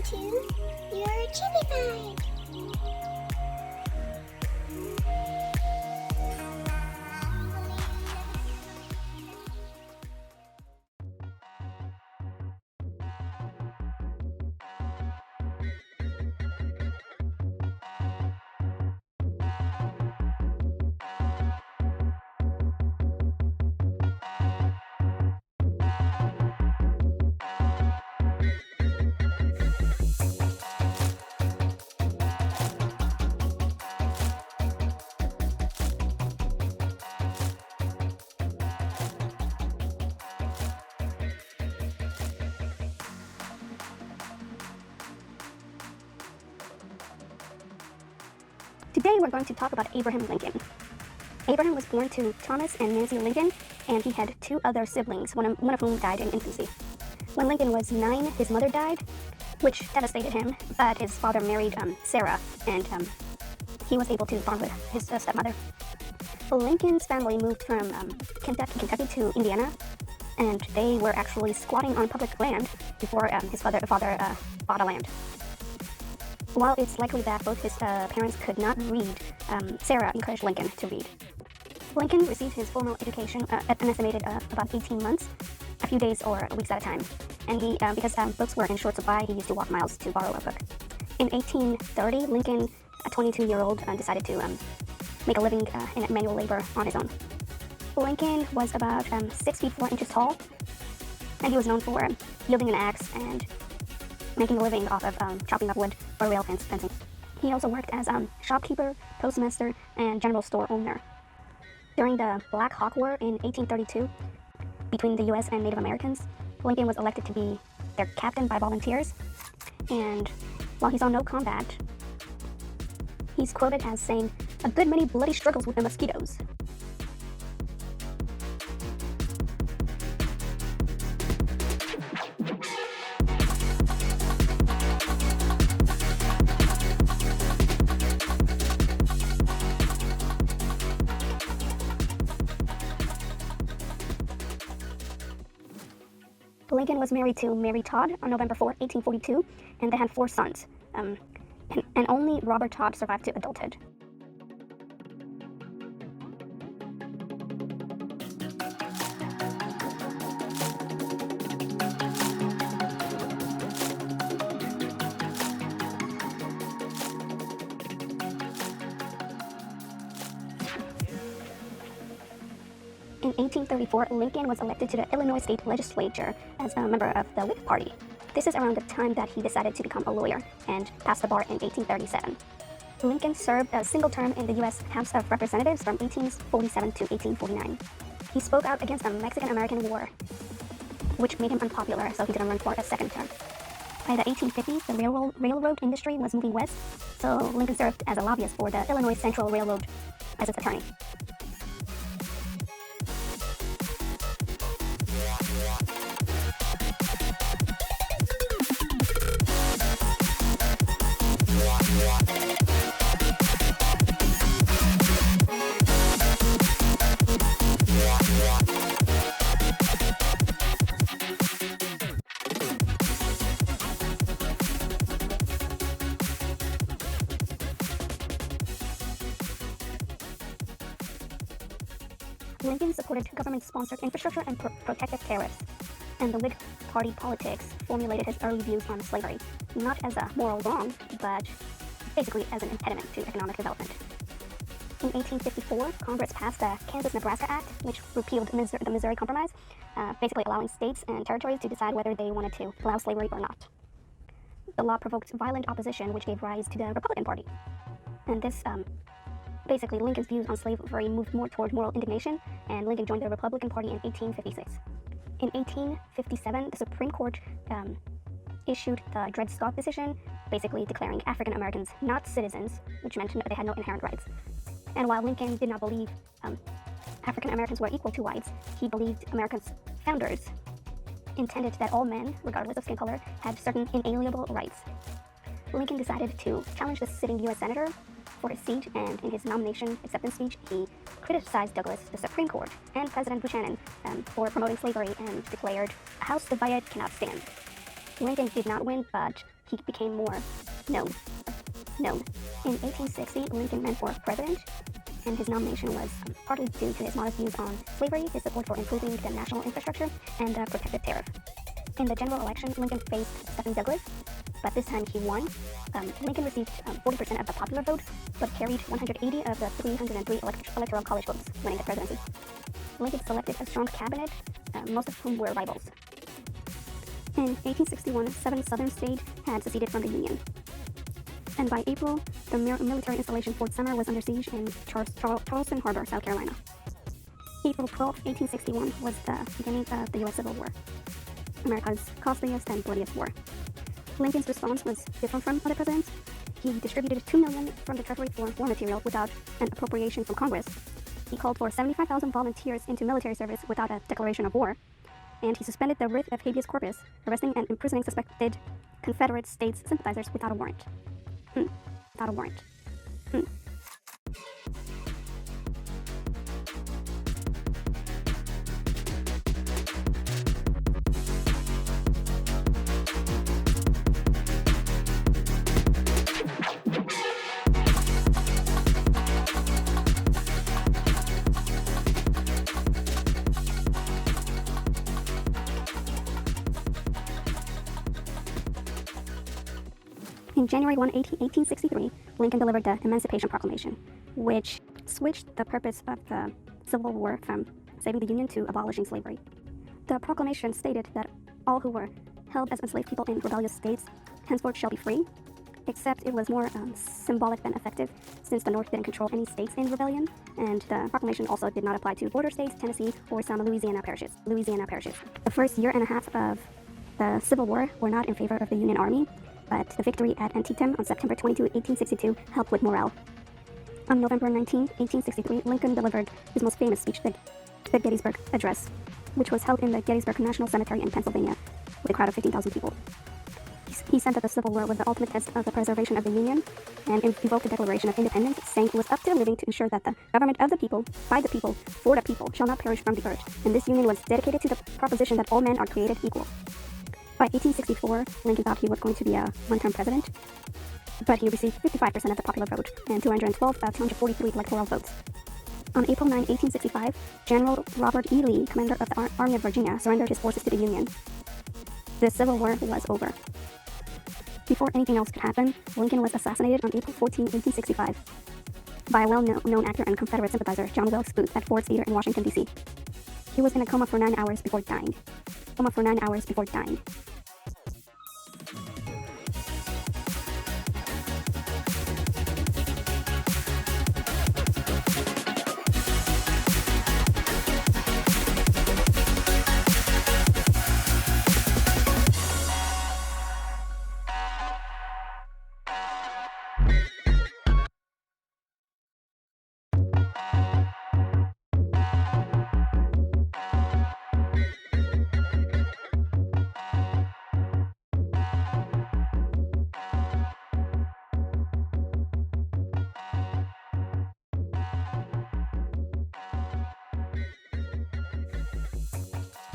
to URChibified. Today we're going to talk about Abraham Lincoln. Abraham was born to Thomas and Nancy Lincoln, and he had two other siblings, one of whom died in infancy. When Lincoln was 9, his mother died, which devastated him, but his father married Sarah, and he was able to bond with his stepmother. Lincoln's family moved from Kentucky to Indiana, and they were actually squatting on public land before his father bought a land. While it's likely that both his parents could not read, Sarah encouraged Lincoln to read. Lincoln received his formal education at an estimated about 18 months, a few days or weeks at a time. And he, because books were in short supply, he used to walk miles to borrow a book. In 1830, Lincoln, a 22-year-old, decided to make a living in manual labor on his own. Lincoln was about 6 feet 4 inches tall, and he was known for wielding an axe and making a living off of chopping up wood for rail fencing. He also worked as shopkeeper, postmaster, and general store owner. During the Black Hawk War in 1832, between the U.S. and Native Americans, Lincoln was elected to be their captain by volunteers, and while he saw no combat, he's quoted as saying, "A good many bloody struggles with the mosquitoes." Lincoln was married to Mary Todd on November 4, 1842, and they had 4 sons, and only Robert Todd survived to adulthood. In 1834, Lincoln was elected to the Illinois State Legislature as a member of the Whig Party. This is around the time that he decided to become a lawyer and passed the bar in 1837. Lincoln served a single term in the U.S. House of Representatives from 1847 to 1849. He spoke out against the Mexican-American War, which made him unpopular, so he didn't run for a second term. By the 1850s, the railroad industry was moving west, so Lincoln served as a lobbyist for the Illinois Central Railroad as its attorney. Lincoln supported government-sponsored infrastructure and protective tariffs, and the Whig Party politics formulated his early views on slavery, not as a moral wrong, but basically as an impediment to economic development. In 1854, Congress passed the Kansas-Nebraska Act, which repealed the Missouri Compromise, basically allowing states and territories to decide whether they wanted to allow slavery or not. The law provoked violent opposition, which gave rise to the Republican Party. And this basically, Lincoln's views on slavery moved more toward moral indignation, and Lincoln joined the Republican Party in 1856. In 1857, the Supreme Court issued the Dred Scott decision, basically declaring African Americans not citizens, which meant they had no inherent rights. And while Lincoln did not believe African Americans were equal to whites, he believed America's founders intended that all men, regardless of skin color, had certain inalienable rights. Lincoln decided to challenge the sitting U.S. Senator for his seat, and in his nomination acceptance speech, he criticized Douglas, the Supreme Court, and President Buchanan for promoting slavery and declared, "A house divided cannot stand." Lincoln did not win, but he became more known. In 1860, Lincoln ran for president, and his nomination was partly due to his modest views on slavery, his support for improving the national infrastructure, and the protective tariff. In the general election, Lincoln faced Stephen Douglas, but this time he won. Lincoln received 40% of the popular vote, but carried 180 of the 303 electoral college votes, winning the presidency. Lincoln selected a strong cabinet, most of whom were rivals. In 1861, 7 southern states had seceded from the Union. And by April, the military installation Fort Sumner was under siege in Charleston Harbor, South Carolina. April 12, 1861 was the beginning of the U.S. Civil War, America's costliest and bloodiest war. Lincoln's response was different from other presidents. He distributed $2 million from the Treasury for war material without an appropriation from Congress. He called for 75,000 volunteers into military service without a declaration of war. And he suspended the writ of habeas corpus, arresting and imprisoning suspected Confederate States sympathizers without a warrant. Without a warrant. In January 1, 1863, Lincoln delivered the Emancipation Proclamation, which switched the purpose of the Civil War from saving the Union to abolishing slavery. The proclamation stated that all who were held as enslaved people in rebellious states henceforth shall be free, except it was more symbolic than effective, since the North didn't control any states in rebellion, and the proclamation also did not apply to border states, Tennessee, or some Louisiana parishes. The first year and a half of the Civil War were not in favor of the Union Army, but the victory at Antietam on September 22, 1862 helped with morale. On November 19, 1863, Lincoln delivered his most famous speech, the Gettysburg Address, which was held in the Gettysburg National Cemetery in Pennsylvania with a crowd of 15,000 people. He said that the Civil War was the ultimate test of the preservation of the Union, and evoked the Declaration of Independence, saying it was up to the living to ensure that the government of the people, by the people, for the people, shall not perish from the earth, and this Union was dedicated to the proposition that all men are created equal. By 1864, Lincoln thought he was going to be a one-term president, but he received 55% of the popular vote and 212 of 243 electoral votes. On April 9, 1865, General Robert E. Lee, commander of the Army of Virginia, surrendered his forces to the Union. The Civil War was over. Before anything else could happen, Lincoln was assassinated on April 14, 1865, by a well-known actor and Confederate sympathizer, John Wilkes Booth, at Ford's Theater in Washington, D.C. He was in a coma for 9 hours before dying.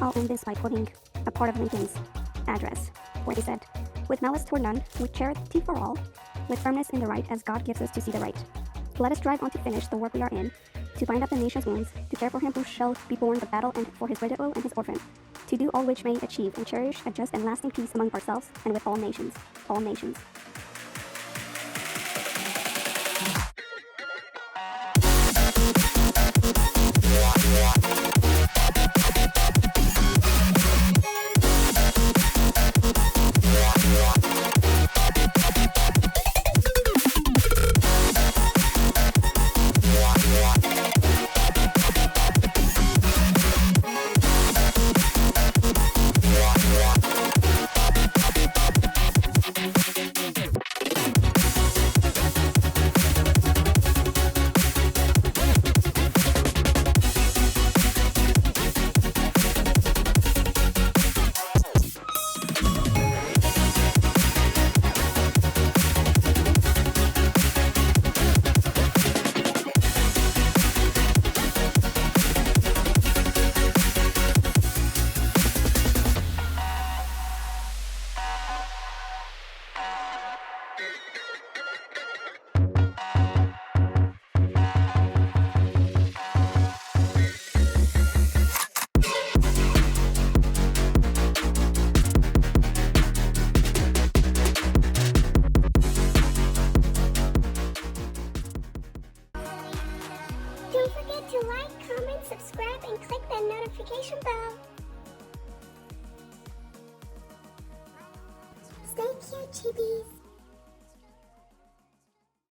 I'll end this by quoting a part of Lincoln's address, where he said, "With malice toward none, with charity for all, with firmness in the right as God gives us to see the right. Let us strive on to finish the work we are in, to bind up the nation's wounds, to care for him who shall be born the battle and for his widow and his orphan, to do all which may achieve and cherish a just and lasting peace among ourselves and with all nations." notification bell. Stay cute, Chibies.